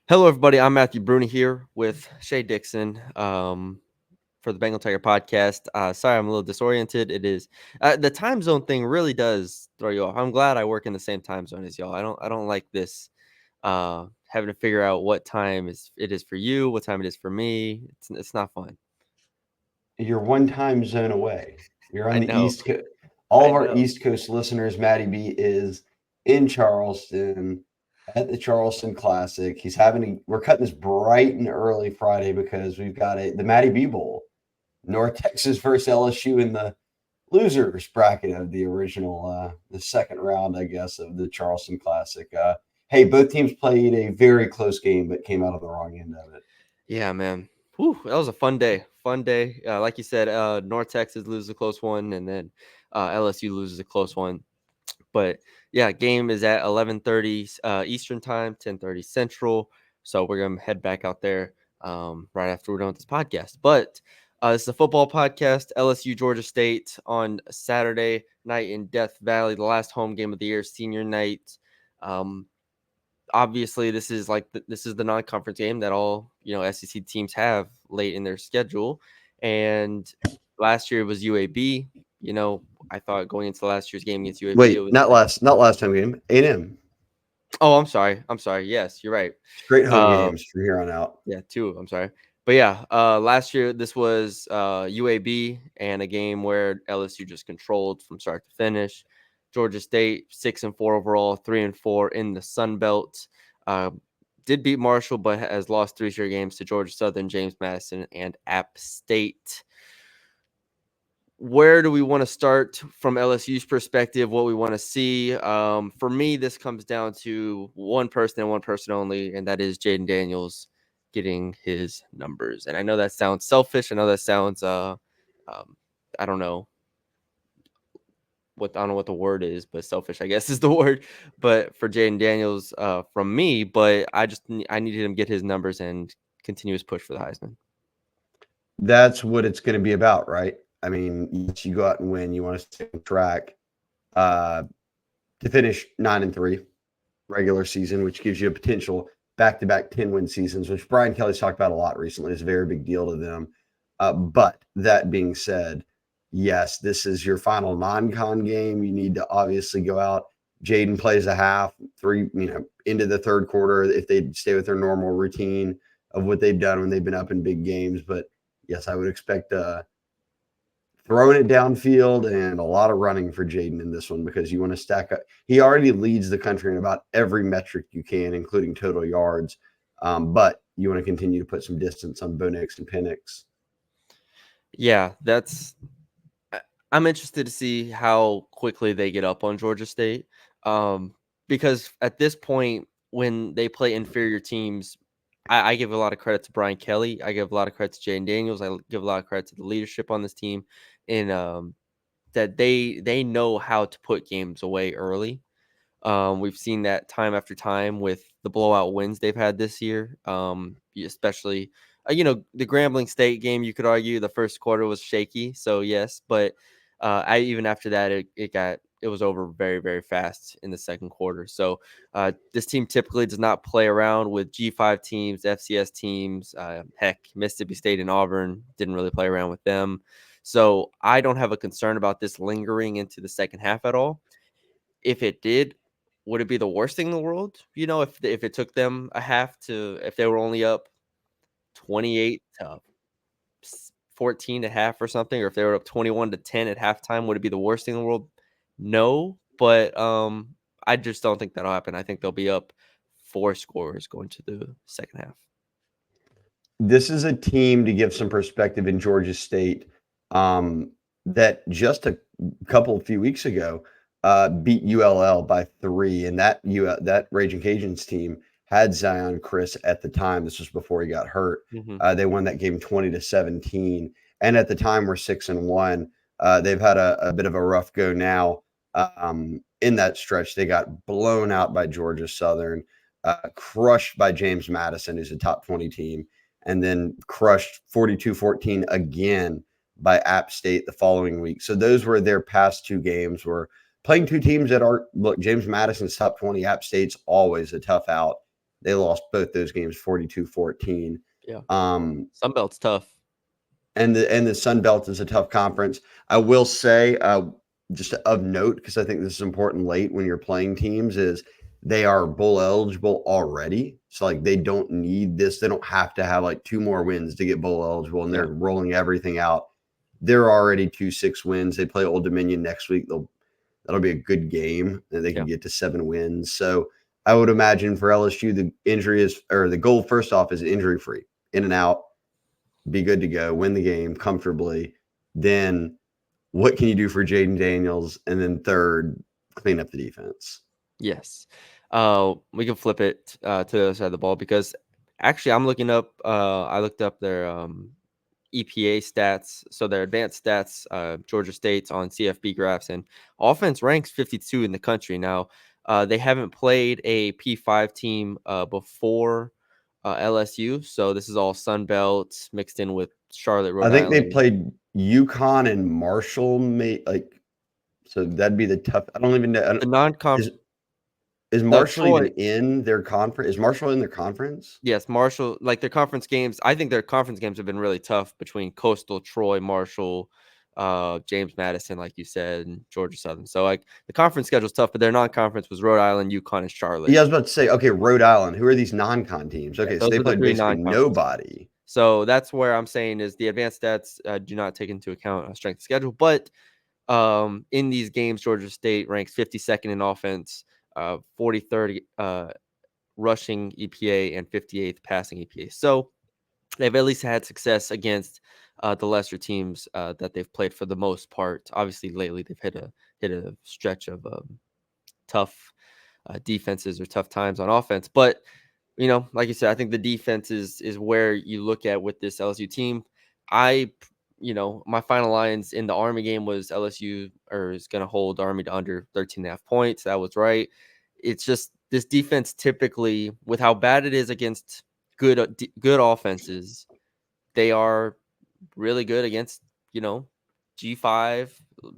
Hello, everybody. I'm Matthew Brune here with Shea Dixon for the Bengal Tiger podcast. Sorry, I'm a little disoriented. It is the time zone thing really does throw you off. I'm glad I work in the same time zone as y'all. I don't like this having to figure out what time it is for you, what time it is for me. It's not fun. You're one time zone away. You're on I the know. East Coast. All I of our know. East Coast listeners, Matty B is in Charleston at the Charleston Classic. We're cutting this bright and early Friday because we've got the Matty B Bowl, North Texas versus LSU in the losers bracket of the original, the second round, I guess, of the Charleston Classic. Hey, both teams played a very close game, but came out on the wrong end of it. Yeah, man. Whew, that was a fun day. Fun day. Like you said, North Texas loses a close one, and then LSU loses a close one. But yeah, game is at 11:30 Eastern time, 10:30 Central. So we're gonna head back out there right after we're done with this podcast. But this is a football podcast. LSU Georgia State on Saturday night in Death Valley, the last home game of the year, senior night. Um, Obviously, this is the non-conference game that all SEC teams have late in their schedule, and last year it was UAB. I thought going into last year's game against UAB, it Wait, was not last time game. A&M. oh, I'm sorry. I'm sorry. Yes, you're right. Straight home Uh, games from here on out. yeah, two. I'm sorry. But yeah, last year this was UAB and a game where LSU just controlled from start to finish. Georgia State 6-4 overall, 3-4 in the Sun Belt. Uh, did beat Marshall, but has lost three straight games to Georgia Southern, James Madison, and App State. Where do we want to start from LSU's perspective? What we want to see? For me, this comes down to one person and one person only, and that is Jaden Daniels getting his numbers. And I know that sounds selfish. I know that sounds um, I don't know I don't know what the word is, but selfish, I guess, is the word. But for Jaden Daniels, from me, but I needed him to get his numbers and continue his push for the Heisman. That's what it's going to be about, right? I mean, yes, you go out and win. You want to stay on track uh, to finish 9-3 regular season, which gives you a potential back-to-back 10-win seasons, which Brian Kelly's talked about a lot recently. Is a very big deal to them. But that being said, yes, this is your final non-con game. You need to obviously go out. Jaden plays a half, three, into the third quarter if they stay with their normal routine of what they've done when they've been up in big games. But yes, I would expect throwing it downfield and a lot of running for Jaden in this one because you want to stack up. He already leads the country in about every metric you can, including total yards. But you want to continue to put some distance on Bo Nix and Penix. Yeah, I'm interested to see how quickly they get up on Georgia State, because at this point, when they play inferior teams, I give a lot of credit to Brian Kelly. I give a lot of credit to Jayden Daniels. I give a lot of credit to the leadership on this team, and that they know how to put games away early. We've seen that time after time with the blowout wins they've had this year. Especially, the Grambling State game. You could argue the first quarter was shaky, so yes, but I even after that it was over very very fast in the second quarter. So this team typically does not play around with G5 teams, FCS teams. Heck, Mississippi State and Auburn didn't really play around with them. So I don't have a concern about this lingering into the second half at all. If it did, would it be the worst thing in the world? If it took them a half to if they were only up 28 to 14 at half or something, or if they were up 21-10 at halftime, would it be the worst thing in the world? No, but I just don't think that'll happen. I think they'll be up four scores going to the second half. This is a team to give some perspective in Georgia State that just a few weeks ago beat ULL by 3, and that Raging Cajuns team had Zion Chris at the time. This was before he got hurt. Mm-hmm. They won that game 20-17, and at the time we're 6-1. They've had a bit of a rough go now. In that stretch, they got blown out by Georgia Southern, crushed by James Madison, who's a top 20 team, and then crushed 42-14 again by App State the following week. So those were their past two games. Were playing two teams that are, look, James Madison's top 20, App State's always a tough out. They lost both those games 42-14. Yeah. Um, Sunbelt's tough. and the Sun Belt is a tough conference. I will say, just of note, because I think this is important late when you're playing teams, is they are bowl eligible already. So like they don't need this. They don't have to have like 2 more wins to get bowl eligible, and they're Yeah. rolling everything out. They're already 2-6 wins. They play Old Dominion next week. That'll be a good game, and they can Yeah. get to 7 wins. So I would imagine for LSU, the goal first off is injury free, in and out, be good to go, win the game comfortably. Then what can you do for Jayden Daniels? And then third, clean up the defense. Yes. We can flip it to the other side of the ball because actually I'm looking up. I looked up their EPA stats, so their advanced stats. Georgia State's on CFB graphs, and offense ranks 52 in the country now. They haven't played a P5 team before LSU, so this is all Sun Belt mixed in with Charlotte, I Rhode think they Island. played UConn and Marshall, so that'd be the tough. I don't even know. The non-conf, Is the Marshall even Troy. in their conference? Is Marshall in their conference? Yes, Marshall, like their conference games, I think their conference games have been really tough between Coastal, Troy, Marshall, James Madison, like you said, and Georgia Southern. So like the conference schedule's tough, but their non-conference was Rhode Island, UConn, and Charlotte. Yeah, I was about to say, okay, Rhode Island. Who are these non-con teams? Yeah, Okay, so those they are the played three basically non-conference. nobody. So that's where I'm saying is the advanced stats do not take into account strength of schedule, but in these games, Georgia State ranks 52nd in offense, 43rd rushing EPA, and 58th passing EPA. So they've at least had success against the lesser teams that they've played for the most part. Obviously, lately they've hit a stretch of tough defenses or tough times on offense. But like you said, I think the defense is where you look at with this LSU team. My final lines in the Army game was LSU is going to hold Army to under 13.5 points. That was right. It's just this defense typically, with how bad it is against good offenses, they are really good against, G5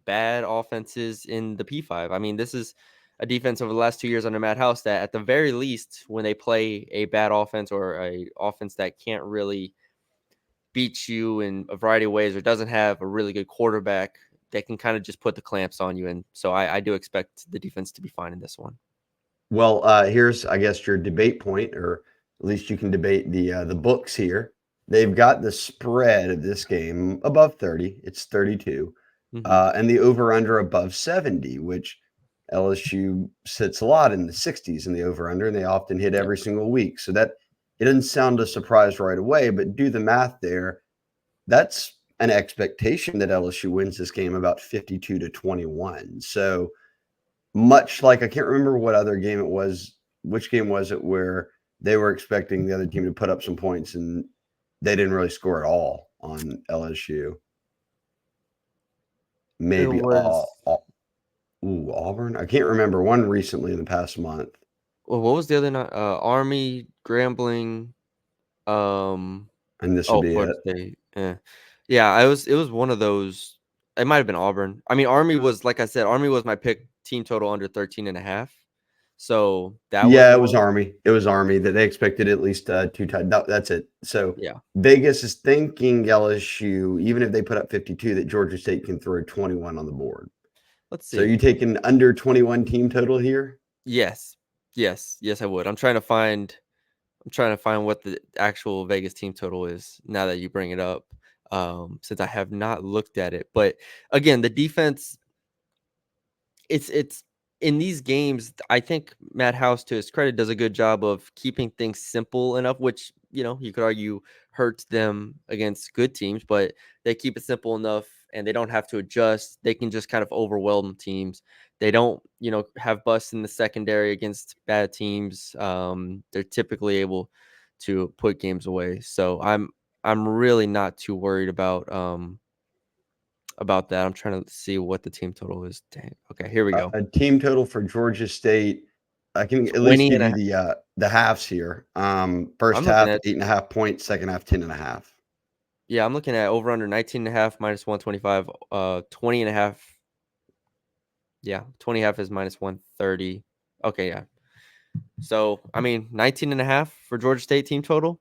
bad offenses in the P5. I mean, this is a defense over the last 2 years under Matt House that at the very least, when they play a bad offense or a offense that can't really beat you in a variety of ways or doesn't have a really good quarterback, they can kind of just put the clamps on you. And so I do expect the defense to be fine in this one. Well, here's, I guess, your debate point, or at least you can debate the books here. They've got the spread of this game above 30. It's 32. Mm-hmm. And the over-under above 70, which LSU sits a lot in the 60s in the over-under, and they often hit every single week. So that it doesn't sound a surprise right away, but do the math there. That's an expectation that LSU wins this game about 52-21. So much like, I can't remember what other game it was. Which game was it where they were expecting the other team to put up some points and they didn't really score at all on LSU? It Maybe was. Auburn. I can't remember one recently in the past month. Well, what was the other night? Army, Grambling. And this would be Florida it. State. Yeah. It was one of those. It might have been Auburn. I mean, Army was, like I said, Army was my pick team total under 13.5. So that was Yeah, it was one. Army. It was Army that they expected at least 2 times. That's it. So Yeah. Vegas is thinking LSU, even if they put up 52, that Georgia State can throw 21 on the board. Let's So are see. you taking under 21 team total here? Yes. Yes, I would. I'm trying to find what the actual Vegas team total is now that you bring it up. Since I have not looked at it. But again, the defense, it's in these games, I think Matt House, to his credit, does a good job of keeping things simple enough, which, you could argue hurts them against good teams, but they keep it simple enough and they don't have to adjust. They can just kind of overwhelm teams. They don't, have busts in the secondary against bad teams. They're typically able to put games away. So I'm really not too worried about that. I'm trying to see what the team total is. Dang. Okay, here we go. A team total for Georgia State. I can at least 20 give and you a the halves here. First I'm looking half, at 8.5 points. Second half, 10.5. yeah, I'm looking at over under 19.5 minus 125, 20.5. Yeah, 20.5 is minus 130. Okay, yeah. So, I mean, 19.5 for Georgia State team total.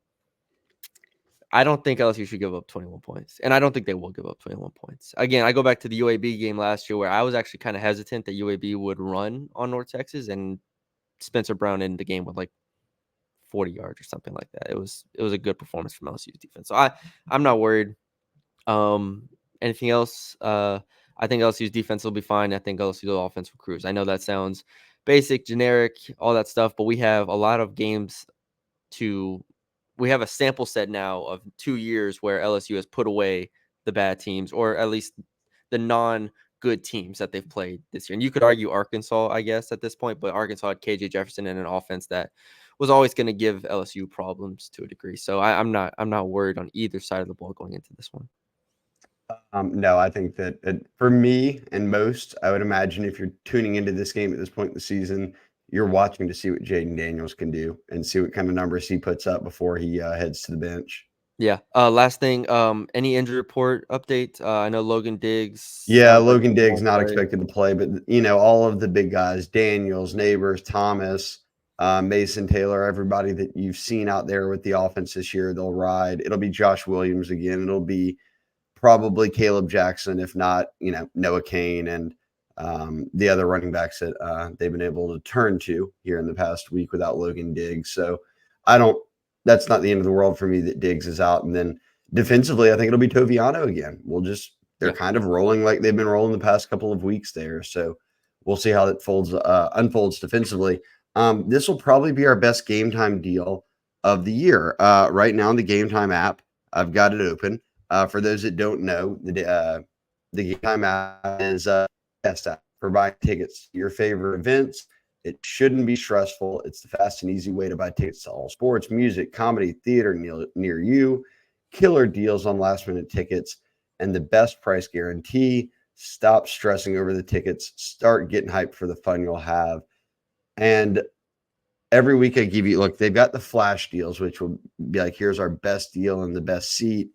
I don't think LSU should give up 21 points, and I don't think they will give up 21 points. Again, I go back to the UAB game last year where I was actually kind of hesitant that UAB would run on North Texas, and Spencer Brown ended the game with like 40 yards or something like that. It was a good performance from LSU's defense. So I'm not worried. Anything else? I think LSU's defense will be fine. I think LSU's offense will cruise. I know that sounds basic, generic, all that stuff, but we have a lot of games we have a sample set now of 2 years where LSU has put away the bad teams, or at least the non-good teams that they've played this year. And you could argue Arkansas, I guess, at this point, but Arkansas had KJ Jefferson and an offense that was always going to give LSU problems to a degree. So I'm not worried on either side of the ball going into this one. No, I think that for me and most, I would imagine if you're tuning into this game at this point in the season, you're watching to see what Jayden Daniels can do and see what kind of numbers he puts up before he heads to the bench. Yeah. Last thing, any injury report update? I know Logan Diggs Yeah, sounds like Logan he Diggs won't not play. expected to play, but all of the big guys, Daniels, Neighbors, Thomas, Mason Taylor, everybody that you've seen out there with the offense this year, they'll ride. It'll be Josh Williams again. It'll be probably Caleb Jackson, if not, Noah Kane and the other running backs that they've been able to turn to here in the past week without Logan Diggs. So I don't. That's not the end of the world for me that Diggs is out. And then defensively, I think it'll be Toviano again. They're Yeah. kind of rolling like they've been rolling the past couple of weeks there. So we'll see how it unfolds defensively. This will probably be our best game time deal of the year. Right now in the game time app, I've got it open. For those that don't know, the game time app is best app for buying tickets to your favorite events. It shouldn't be stressful. It's the fast and easy way to buy tickets to all sports, music, comedy, theater near you. Killer deals on last minute tickets and the best price guarantee. Stop stressing over the tickets. Start getting hyped for the fun you'll have. And every week I give you, look, they've got the flash deals, which will be like, here's our best deal and the best seat.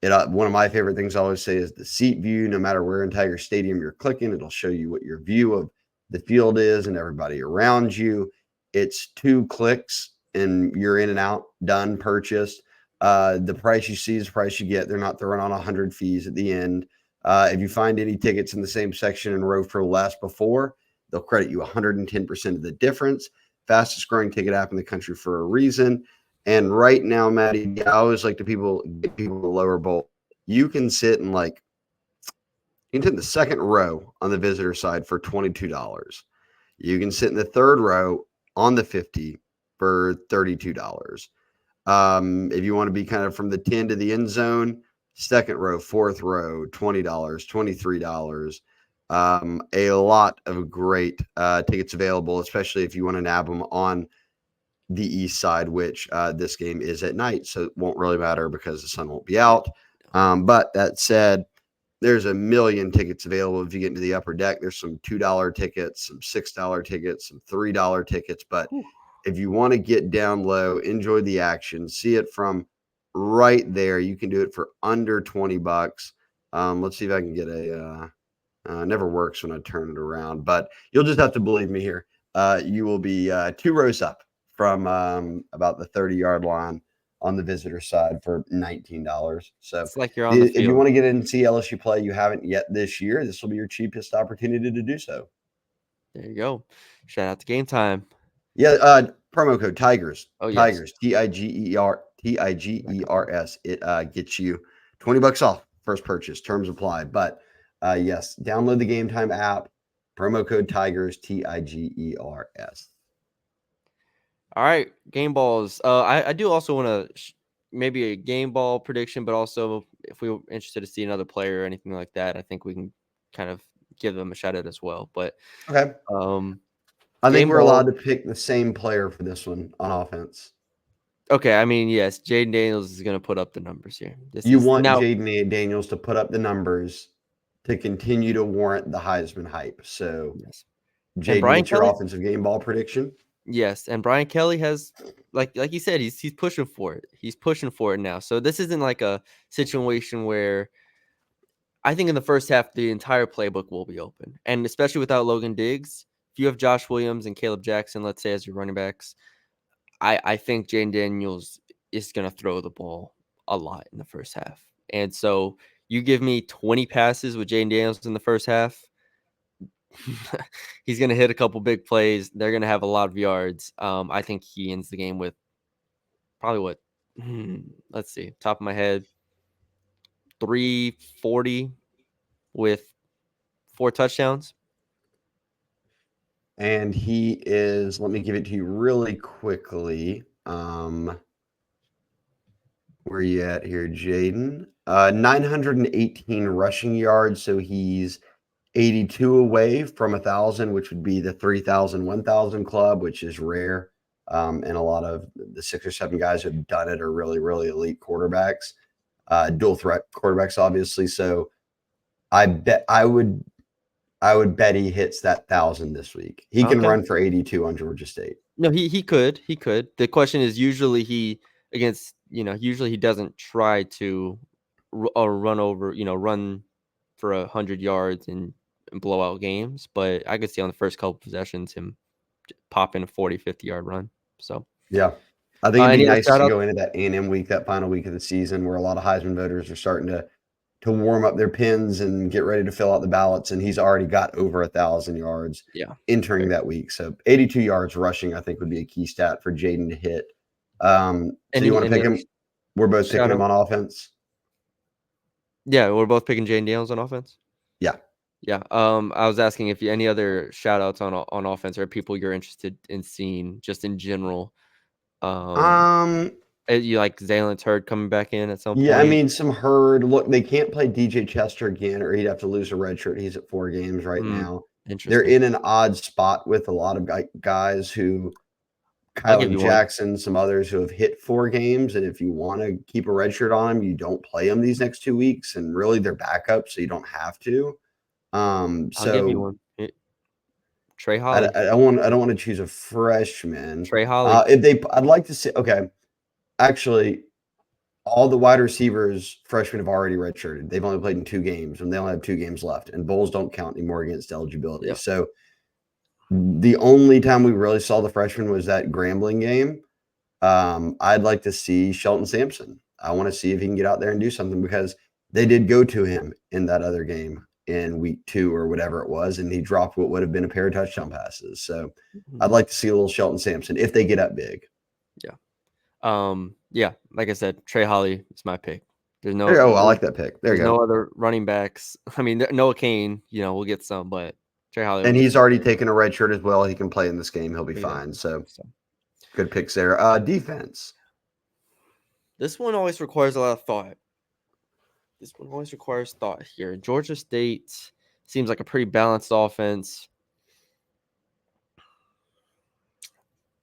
One of my favorite things I always say is the seat view. No matter where in Tiger Stadium you're clicking, it'll show you what your view of the field is and everybody around you. It's 2 clicks and you're in and out, done, purchased. The price you see is the price you get. They're not throwing on 100 fees at the end. If you find any tickets in the same section and row for less before, they'll credit you 110% of the difference. Fastest growing ticket app in the country for a reason. And right now, Maddie, I always like to get people the lower bowl. You can sit in the second row on the visitor side for $22. You can sit in the third row on the 50 for $32. If you want to be kind of from the 10 to the end zone, second row, fourth row, $20, $23. A lot of great tickets available, especially if you want to nab them on the east side, which this game is at night, so it won't really matter because the sun won't be out. But that said, there's a million tickets available. If you get into the upper deck, there's some $2 tickets, some $6 tickets, some $3 tickets. But if you want to get down low, enjoy the action, see it from right there, you can do it for under $20. Let's see if I can get never works when I turn it around, but you'll just have to believe me here. You will be 2 rows up from about the 30-yard line on the visitor side for $19. So It's like you're on the if you field. want to get in and see LSU play, you haven't yet this year, this will be your cheapest opportunity to do so. There you go. Shout out to Game Time. Yeah, promo code Tigers. Oh, yes. Tigers. Tigers. It gets you $20 off first purchase. Terms apply. But yes, download the Game Time app. Promo code Tigers. Tigers. All right, game balls. I do also want to maybe a game ball prediction, but also if we were interested to see another player or anything like that, I think we can kind of give them a shout out as well. But Okay. I think game we're allowed ball. to pick the same player for this one on offense. Okay, I mean, yes, Jaden Daniels is going to put up the numbers here. This You is want now. Jayden Daniels to put up the numbers to continue to warrant the Heisman hype. So, Yes, and Jayden, Brian what's your Kelly. offensive game ball prediction? Yes, and Brian Kelly has, like you said, he's pushing for it. He's pushing for it now. So this isn't like a situation where I think in the first half the entire playbook will be open, and especially without Logan Diggs, if you have Josh Williams and Caleb Jackson, let's say, as your running backs, I think Jayden Daniels is going to throw the ball a lot in the first half. And so you give me 20 passes with Jayden Daniels in the first half, he's going to hit a couple big plays. They're going to have a lot of yards. I think he ends the game with probably what? Let's see, top of my head, 340 with 4 touchdowns. And he is, let me give it to you really quickly. Where you at here, Jayden? 918 rushing yards, so he's 82 away from 1,000, which would be the 3,000, 1,000 club, which is rare. And a lot of the 6 or 7 guys who have done it are really, really elite quarterbacks, dual threat quarterbacks, obviously. So I would bet he hits that 1,000 this week. He can run for 82 on Georgia State. No, he could. The question is usually he doesn't try to run over, run for 100 yards and blow out games, but I could see on the first couple possessions him pop in a 40, 50-yard run. So yeah, I think it'd be nice to go into that A&M week, that final week of the season, where a lot of Heisman voters are starting to warm up their pins and get ready to fill out the ballots, and he's already got over 1,000 yards entering that week. So 82 yards rushing, I think, would be a key stat for Jayden to hit. So you want to pick him? We're both picking him on offense. Yeah, we're both picking Jayden Daniels on offense. Yeah. Yeah. I was asking if you any other shout outs on offense or people you're interested in seeing just in general. You like Zalen's Hurd coming back in at some point? Yeah, I mean, some Hurd. Look, they can't play DJ Chester again, or he'd have to lose a red shirt. He's at 4 games right now. They're in an odd spot with a lot of guys who, Kylan Jackson, some others who have hit 4 games. And if you want to keep a red shirt on them, you don't play them these next 2 weeks. And really, they're backup, so you don't have to. I'll give you one. Trey Holly. I don't want to choose a freshman. Trey Holly. I'd like to say, okay, actually, all the wide receivers, freshmen, have already redshirted. They've only played in 2 games, and they only have 2 games left. And bowls don't count anymore against eligibility. Yep. So the only time we really saw the freshman was that Grambling game. I'd like to see Shelton Sampson. I want to see if he can get out there and do something, because they did go to him in that other game in week 2 or whatever it was, and he dropped what would have been a pair of touchdown passes. So I'd like to see a little Shelton Sampson if they get up big. Yeah, like I said, Trey Holly is my pick. I like that pick. There you go. No other running backs. I mean, Noah Kane, we'll get some, but Trey Holly. And he's already taken a red shirt as well. He can play in this game. He'll be fine. So good picks there. Defense. This one always requires a lot of thought. Here. Georgia State seems like a pretty balanced offense.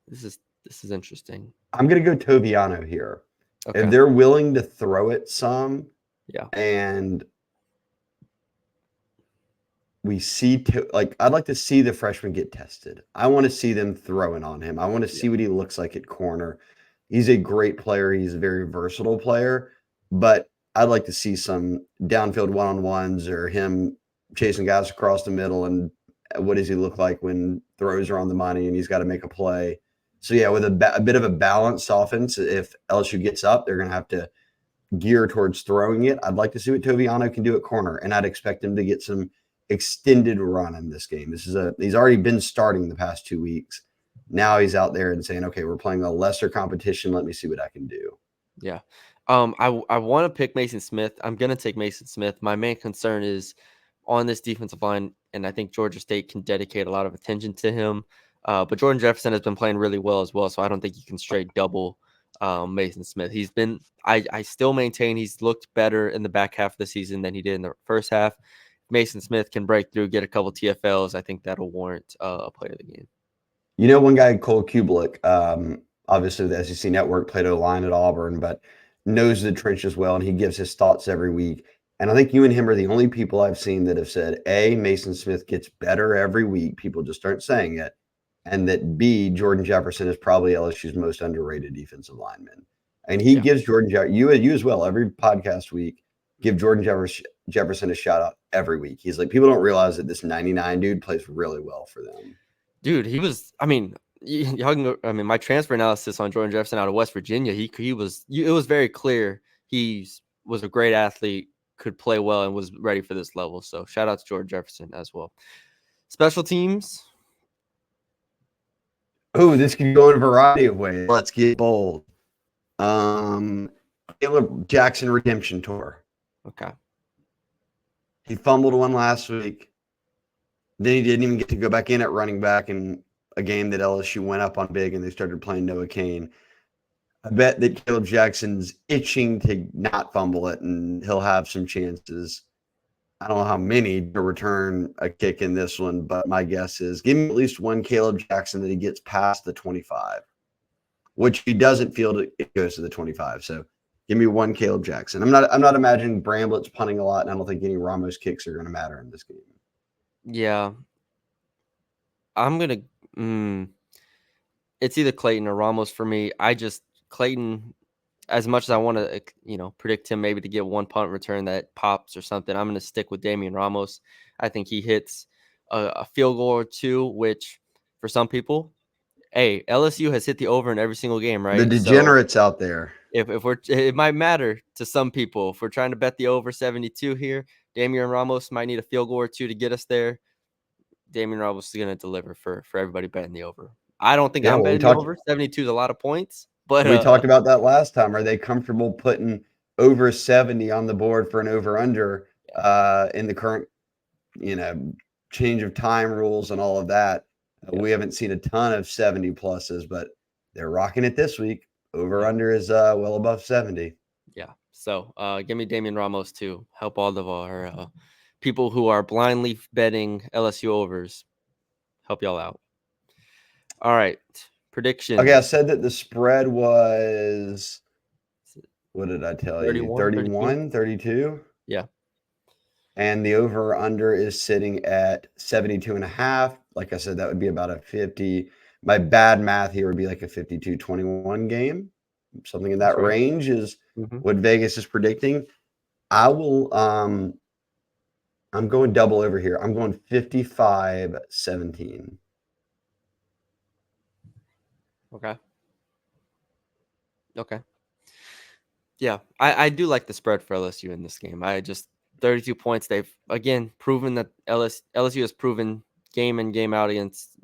This is interesting. I'm going to go Toviano here. Okay. If they're willing to throw it some, and we see, I'd like to see the freshman get tested. I want to see them throwing on him. I want to see what he looks like at corner. He's a great player. He's a very versatile player, but I'd like to see some downfield one-on-ones or him chasing guys across the middle. And what does he look like when throws are on the money and he's got to make a play? So, yeah, with a bit of a balanced offense, if LSU gets up, they're going to have to gear towards throwing it. I'd like to see what Toviano can do at corner, and I'd expect him to get some extended run in this game. He's already been starting the past 2 weeks. Now he's out there and saying, okay, we're playing a lesser competition. Let me see what I can do. Yeah. I want to pick Mason Smith. I'm going to take Mason Smith. My main concern is on this defensive line, and I think Georgia State can dedicate a lot of attention to him. But Jordan Jefferson has been playing really well as well, so I don't think you can straight double Mason Smith. I still maintain he's looked better in the back half of the season than he did in the first half. Mason Smith can break through, get a couple TFLs. I think that'll warrant a player of the game. One guy, Cole Kublik, obviously the SEC Network, played O-line at Auburn, but knows the trenches well, and he gives his thoughts every week. And I think you and him are the only people I've seen that have said, A, Mason Smith gets better every week. People just aren't saying it. And that B, Jordan Jefferson is probably LSU's most underrated defensive lineman. And he gives Jordan you as well, every podcast week, give Jordan Jefferson a shout out every week. He's like, people don't realize that this 99 dude plays really well for them. Dude, he was. I mean, y'all can go, I mean, my transfer analysis on Jordan Jefferson out of West Virginia, he was. It was very clear he was a great athlete, could play well, and was ready for this level. So shout out to Jordan Jefferson as well. Special teams. Oh, this can go in a variety of ways. Let's get bold. Caleb Jackson redemption tour. Okay. He fumbled one last week. Then he didn't even get to go back in at running back in a game that LSU went up on big and they started playing Noah Kane. I bet that Caleb Jackson's itching to not fumble it and he'll have some chances. I don't know how many to return a kick in this one, but my guess is give me at least one Caleb Jackson that he gets past the 25, which he doesn't field it goes to the 25. So give me one Caleb Jackson. I'm not imagining Bramlett's punting a lot, and I don't think any Ramos kicks are going to matter in this game. Yeah. I'm gonna. It's either Clayton or Ramos for me. Clayton, as much as I want to, predict him maybe to get one punt return that pops or something, I'm going to stick with Damian Ramos. I think he hits a field goal or two, which for some people, hey, LSU has hit the over in every single game, right? The degenerates out there. If it might matter to some people. If we're trying to bet the over 72 here, Damian Ramos might need a field goal or two to get us there. Damian Ramos is going to deliver for everybody betting the over. I don't think I'm We betting the over. 72 is a lot of points, but we talked about that last time. Are they comfortable putting over 70 on the board for an over-under in the current, change of time rules and all of that? We haven't seen a ton of 70 pluses, but they're rocking it this week. Over-under is well above 70. Yeah. So give me Damian Ramos to help all of our people who are blindly betting LSU overs. Help y'all out. All right. Predictions. Okay, I said that the spread was, what did I tell 31, you? 31, 32? Yeah. And the over-under is sitting at 72.5. Like I said, that would be about a 50. My bad math here would be like a 52-21 game. Something in that range is what Vegas is predicting. I'm going double over here. I'm going 55-17. Okay. Yeah, I do like the spread for LSU in this game. 32 points. They've again proven that LSU has proven game in game out against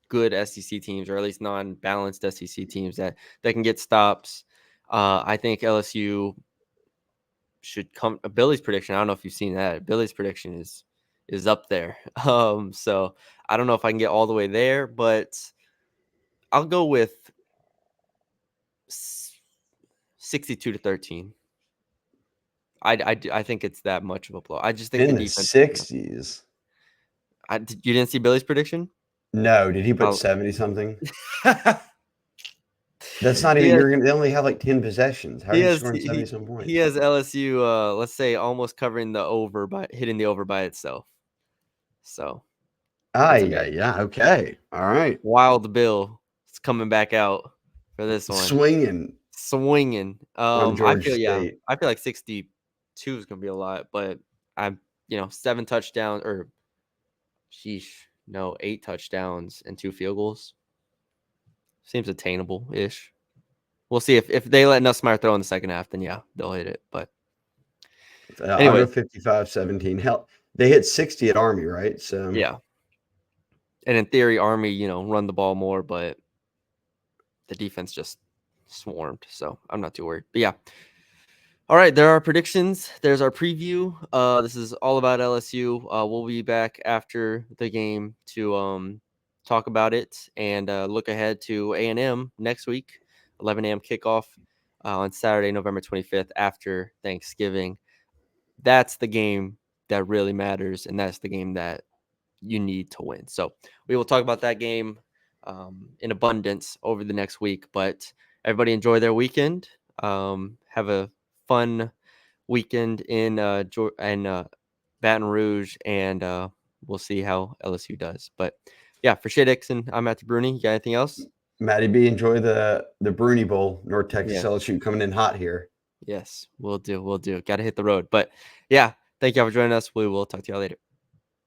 good SEC teams, or at least non-balanced SEC teams that can get stops. I think LSU should come. Billy's prediction, I don't know if you've seen that. Billy's prediction is up there. So I don't know if I can get all the way there, but I'll go with 62-13. I think it's that much of a blow. I just think in the the defense 60s. You didn't see Billy's prediction? No, did he put 70 something? That's not even. They only have like 10 possessions. How are you scoring 70 some points? He has LSU, let's say, almost covering the over by hitting the over by itself. So. Yeah. Okay. All right. Wild Bill is coming back out for this one. Swinging. On Georgia State. I feel like 62 is gonna be a lot, but I'm 7 touchdowns or 8 touchdowns and 2 field goals. Seems attainable-ish. We'll see if they let Nussmeier throw in the second half, then yeah, they'll hit it. But anyway, I'll go 55-17. Hell, they hit 60 at Army, right? So yeah. And in theory, Army, run the ball more, but the defense just swarmed. So I'm not too worried. But yeah. All right, there are predictions. There's our preview. This is all about LSU. We'll be back after the game to talk about it and look ahead to A&M next week, 11 a.m. kickoff on Saturday, November 25th after Thanksgiving. That's the game that really matters, and that's the game that you need to win. So we will talk about that game in abundance over the next week. But everybody enjoy their weekend. Have a fun weekend in Baton Rouge, and we'll see how LSU does. But yeah, for Shea Dixon, I'm Matthew Brune. You got anything else? Matty B, enjoy the Brune Bowl. North Texas LSU coming in hot here. Yes, we'll do. Got to hit the road. But yeah, thank you all for joining us. We will talk to y'all later.